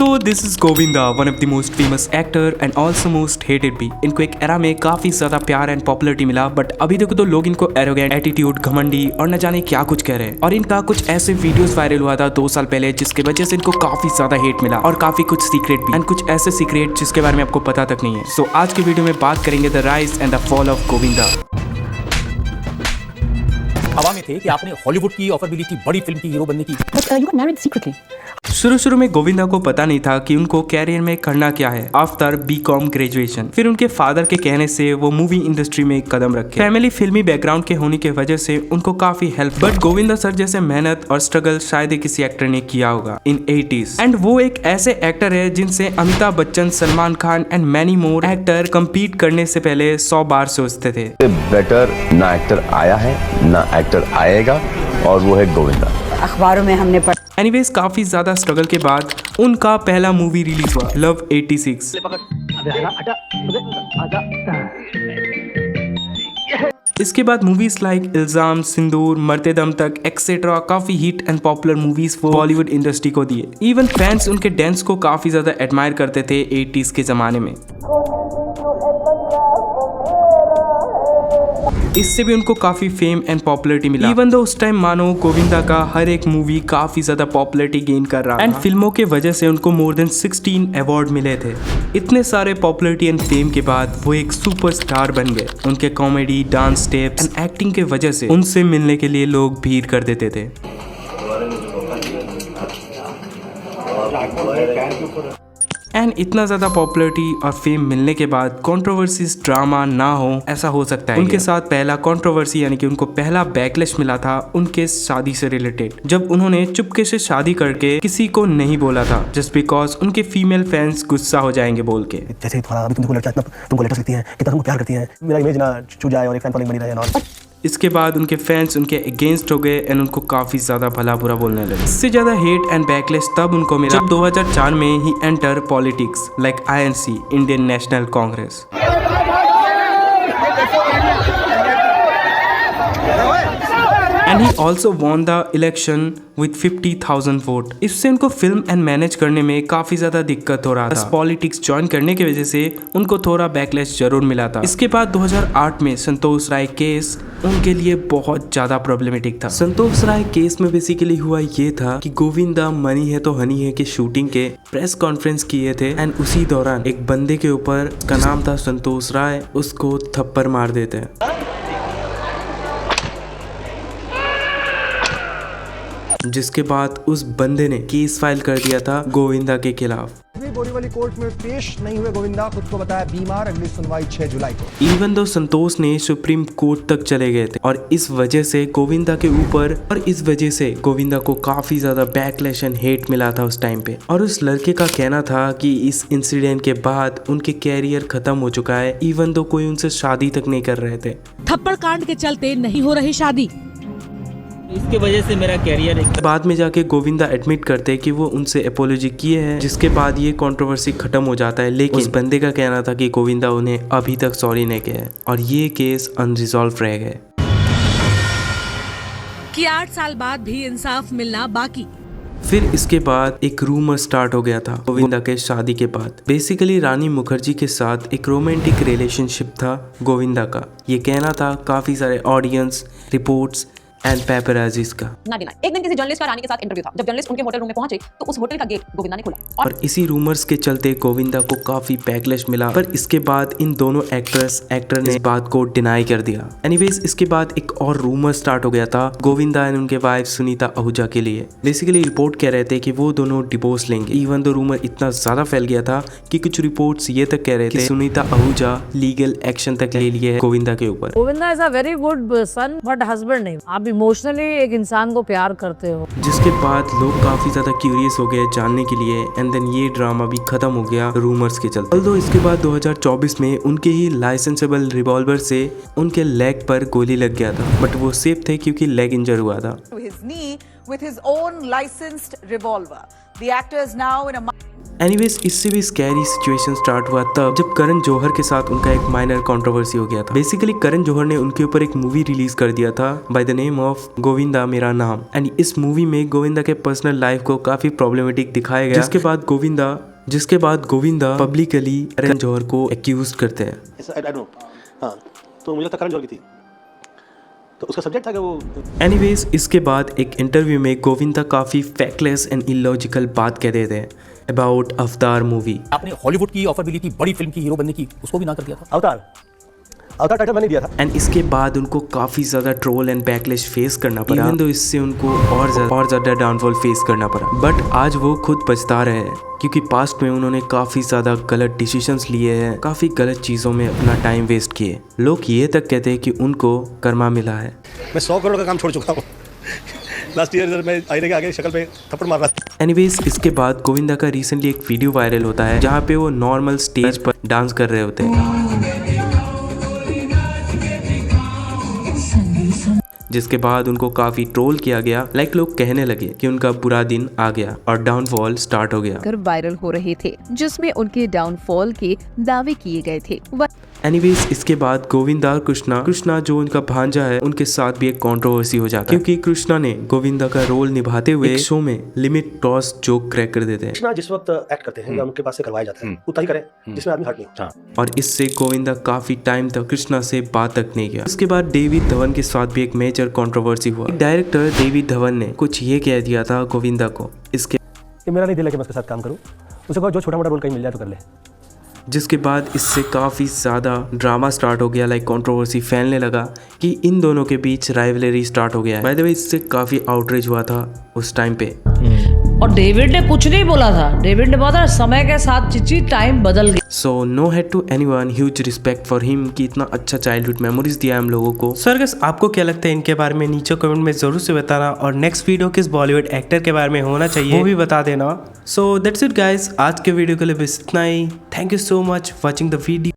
So this is Govinda, one of the most famous actor and also most hated भी। इनको एक era में काफी ज्यादा प्यार एंड पॉपुलरिटी मिला, बट अभी देखो तो लोग इनको एरोगेंट, एटीट्यूड, घमंडी और न जाने क्या कुछ कह रहे हैं। और इनका कुछ ऐसे वीडियोस वायरल हुआ था 2 साल पहले, जिसकी वजह से इनको काफी ज्यादा हेट मिला और काफी कुछ सीक्रेट भी, एंड कुछ ऐसे सीक्रेट जिसके बारे में आपको पता तक नहीं है। सो आज की वीडियो में बात करेंगे the rise and the fall of Govinda. हवा में थे कि आपने हॉलीवुड की ऑफर मिली थी बड़ी फिल्म की हीरो बनने की। you got married secretly. शुरू में गोविंदा को पता नहीं था कि उनको कैरियर में करना क्या है आफ्टर बीकॉम ग्रेजुएशन। फिर उनके फादर के कहने से वो मूवी इंडस्ट्री में कदम रखे। फैमिली फिल्मी बैकग्राउंड के होने की वजह से उनको काफी हेल्प, बट गोविंदा सर जैसे मेहनत और स्ट्रगल शायद ही किसी एक्टर ने किया होगा इन 80s। एंड वो एक ऐसे एक्टर है जिनसे Amitabh Bachchan, Salman Khan and many more actor compete करने से पहले 100 बार सोचते थे। बेटर ना एक्टर आया है ना एक्टर आएगा, और वो है गोविंदा। अखबारों में हमने पढ़ा। एनीवेज काफी ज्यादा स्ट्रगल के बाद उनका पहला मूवी रिलीज हुआ, लव 86। इसके बाद मूवीज लाइक इल्जाम, सिंदूर, मरते दम तक एक्सेट्रा काफी हिट एंड पॉपुलर मूवीज वो बॉलीवुड इंडस्ट्री को दिए। इवन फैंस उनके डांस को काफी ज्यादा एडमायर करते थे 80s के जमाने में। इससे भी उनको काफी फेम एंड पॉपुलरिटी मिला। इवन दो उस टाइम मानो गोविंदा का हर एक मूवी काफी ज्यादा पॉपुलरिटी गेन कर रहा एंड फिल्मों के वजह से उनको मोर देन 16 अवार्ड मिले थे। इतने सारे पॉपुलरिटी एंड फेम के बाद वो एक सुपरस्टार बन गए। उनके comedy, dance steps and acting के वजह से उनसे मिलने के लिए लोग भीड़ कर देते थे। एंड इतना ज्यादा पॉपुलरिटी और फेम मिलने के बाद कंट्रोवर्सीज, ड्रामा ना हो ऐसा हो सकता है। उनके साथ पहला कंट्रोवर्सी यानी कि उनको पहला बैकलैश मिला था उनके शादी से रिलेटेड, जब उन्होंने चुपके से शादी करके किसी को नहीं बोला था, जस्ट बिकॉज उनके फीमेल फैंस गुस्सा हो जाएंगे बोल के। जैसे थोड़ा अभी तुमको लड़का तुमको लेटर्स लिखती है, कितना तुमको प्यार करती है, मेरा इमेज ना छूट जाए और एक फैन फॉलोइंग बनी रहे ना। इसके बाद उनके फैंस उनके अगेंस्ट हो गए एंड उनको काफी ज्यादा भला बुरा बोलने लगे। इससे ज्यादा हेट एंड बैकलैश तब उनको मिला जब 2004 में ही enter politics like INC, Indian National Congress. And he also won the election with 50,000 vote. इससे उनको फिल्म एंड मैनेज करने में काफी ज्यादा दिक्कत हो रहा था। पॉलिटिक्स ज्वाइन करने की वजह से उनको थोड़ा बैकलैश जरूर मिला था। इसके बाद 2008 में संतोष राय केस उनके लिए बहुत ज्यादा प्रॉब्लमेटिक था। संतोष राय केस में बेसिकली हुआ ये था कि गोविंदा मनी है तो हनी है की शूटिंग के प्रेस कॉन्फ्रेंस किए थे एंड उसी दौरान एक बंदे के ऊपर का नाम था संतोष राय, उसको थप्पड़ मार देते हैं, जिसके बाद उस बंदे ने केस फाइल कर दिया था गोविंदा के खिलाफ। बोरीवली कोर्ट में पेश नहीं हुए गोविंदा, खुद को बताया बीमार। अगली सुनवाई 6 जुलाई को। इवन दो संतोष ने सुप्रीम कोर्ट तक चले गए थे और इस वजह से गोविंदा के ऊपर गोविंदा को काफी ज्यादा बैकलैश एंड हेट मिला था उस टाइम पे। और उस लड़के का कहना था कि इस इंसिडेंट के बाद उनके कैरियर खत्म हो चुका है, इवन दो कोई उनसे शादी तक नहीं कर रहे थे। थप्पड़ कांड के चलते नहीं हो रही शादी, इसके वजह से मेरा कैरियर बाद में जाके गोविंदा एडमिट करते कि वो उनसे अपोलॉजी किए हैं, जिसके बाद ये कंट्रोवर्सी खत्म हो जाता है। लेकिन उस बंदे का कहना था कि गोविंदा उन्हें अभी तक सॉरी नहीं किया है और ये केस अनरिजॉल्व रह गए कि 8 साल बाद भी इंसाफ मिलना बाकी। फिर इसके बाद एक रूमर स्टार्ट हो गया था गोविंदा के शादी के बाद। बेसिकली रानी मुखर्जी के साथ एक रोमांटिक रिलेशनशिप था गोविंदा का। ये कहना था काफी सारे ऑडियंस, रिपोर्ट्स एंड पेपराजीज का। ना देना। एक दिन किसी जर्नलिस्ट का रानी के साथ इंटरव्यू था। जब जर्नलिस्ट उनके होटल रूम में पहुंचे तो उस होटल का गेट गोविंदा ने खोला और इसी रूमर्स के चलते गोविंदा को काफी बैकलैश मिला, पर इसके बाद इन दोनों एक्टर ने इस बात को डिनाई कर दिया। एनीवेज इसके बाद एक और रूमर स्टार्ट हो गया था गोविंदा एंड उनके वाइफ सुनीता आहूजा के लिए। बेसिकली रिपोर्ट कह रहे थे कि वो दोनों डिवोर्स लेंगे। इवन दो रूमर इतना ज्यादा फैल गया था कि कुछ रिपोर्ट्स ये तक कह रहे थे सुनीता आहूजा लीगल एक्शन तक ले लिए गोविंदा के ऊपर। Govinda is a very good son but husband नहीं। आप इमोशनली एक इंसान को प्यार करते हो। जिसके बाद लोग काफी ज्यादा क्यूरियस हो गए जानने के लिए एंड देन ये ड्रामा भी खत्म हो गया रूमर्स के चलते। ऑल्दो इसके बाद 2024 में उनके ही लाइसेंसेबल रिवॉल्वर से उनके लेग पर गोली लग गया था, बट वो सेफ थे क्योंकि लेग इंजर हुआ था। एनीवेज इससे भी स्कैरी सिचुएशन स्टार्ट हुआ तब जब करण जौहर के साथ उनका एक माइनर कंट्रोवर्सी हो गया था। बेसिकली करण जौहर ने उनके ऊपर एक मूवी रिलीज कर दिया था by the name of Govinda मेरा नाम। एंड इस मूवी में गोविंदा के पर्सनल लाइफ को काफी प्रॉब्लमेटिक दिखाया गया, जिसके बाद गोविंदा पब्लिकली करण जौहर को एक्यूज करते हैं। हाँ, तो मुझे लगता करण जौहर की थी, तो उसका सब्जेक्ट था कि वो एनीवेज इसके बाद एक इंटरव्यू में गोविंदा काफी फैक्टलेस एंड इलॉजिकल बात कह देते हैं अबाउट अवतार मूवी। आपने हॉलीवुड की ऑफर मिली थी बड़ी फिल्म की हीरो बनने की, उसको भी ना कर दिया था। अवतार टाइटल मैंने दिया था। एंड इसके बाद उनको काफी ज्यादा ट्रोल एंड बैकलैश फेस करना पड़ा, इवन दो इससे उनको और ज्यादा डाउनफॉल फेस करना पड़ा। बट आज वो खुद पछता रहे हैं क्योंकि पास्ट में उन्होंने काफी ज्यादा गलत डिसीजंस लिए हैं, काफी गलत चीजों में अपना टाइम वेस्ट किए। लोग ये तक कहते हैं कि उनको कर्मा मिला है। मैं 100 करोड़ का काम छोड़ चुका हूँ। लास्ट ईयर मैं आईने के आगे शक्ल पे थप्पड़ मार रहा था। एनीवेज इसके बाद गोविंदा का रिसेंटली एक वीडियो वायरल होता है जहाँ पे वो नॉर्मल स्टेज पर डांस कर रहे होते हैं, जिसके बाद उनको काफी ट्रोल किया गया। लाइक लोग कहने लगे कि उनका बुरा दिन आ गया और डाउनफॉल स्टार्ट हो गया। वायरल हो रहे थे जिसमें उनके डाउनफॉल के दावे किए गए थे। एनीवेज इसके बाद गोविंदा और कृष्णा जो उनका भांजा है उनके साथ भी एक कंट्रोवर्सी हो जाता है क्योंकि कृष्णा ने गोविंदा का रोल निभाते हुए एक शो में लिमिट क्रॉस जोक क्रैक कर देते हैं। कृष्णा जिस वक्त एक्ट करते हैं या उनके पास से करवाया जाता है उतना ही करें जिसमें आदमी हट नहीं। और इससे गोविंदा काफी टाइम तक कृष्णा से बात तक नहीं किया। उसके बाद डेविड धवन के साथ भी एक मेजर कंट्रोवर्सी हुआ। डायरेक्टर डेविड धवन ने कुछ ये कह दिया था गोविंदा को, इसके मेरा नहीं दिल है कि मैं उसके साथ काम करूं, उसे कहो जो छोटा मोटा रोल कहीं मिल जाए तो कर ले। जिसके बाद इससे काफ़ी ज़्यादा ड्रामा स्टार्ट हो गया, लाइक कंट्रोवर्सी फैलने लगा कि इन दोनों के बीच राइवलरी स्टार्ट हो गया है। बाय द वे इससे काफ़ी आउटरीच हुआ था उस टाइम पे। और डेविड ने कुछ नहीं बोला था, डेविड ने बोला था समय के साथ चिची टाइम बदल गई। So no hate to anyone, huge respect for him कि इतना अच्छा चाइल्डहुड मेमोरीज दिया हम लोगों को। सर गाइस आपको क्या लगता है इनके बारे में नीचे कमेंट में जरूर से बताना, और नेक्स्ट वीडियो किस बॉलीवुड एक्टर के बारे में होना चाहिए वो भी बता देना। सो दैट्स इट गाइस, आज के वीडियो के लिए बस इतना ही। Thank you so much watching the video.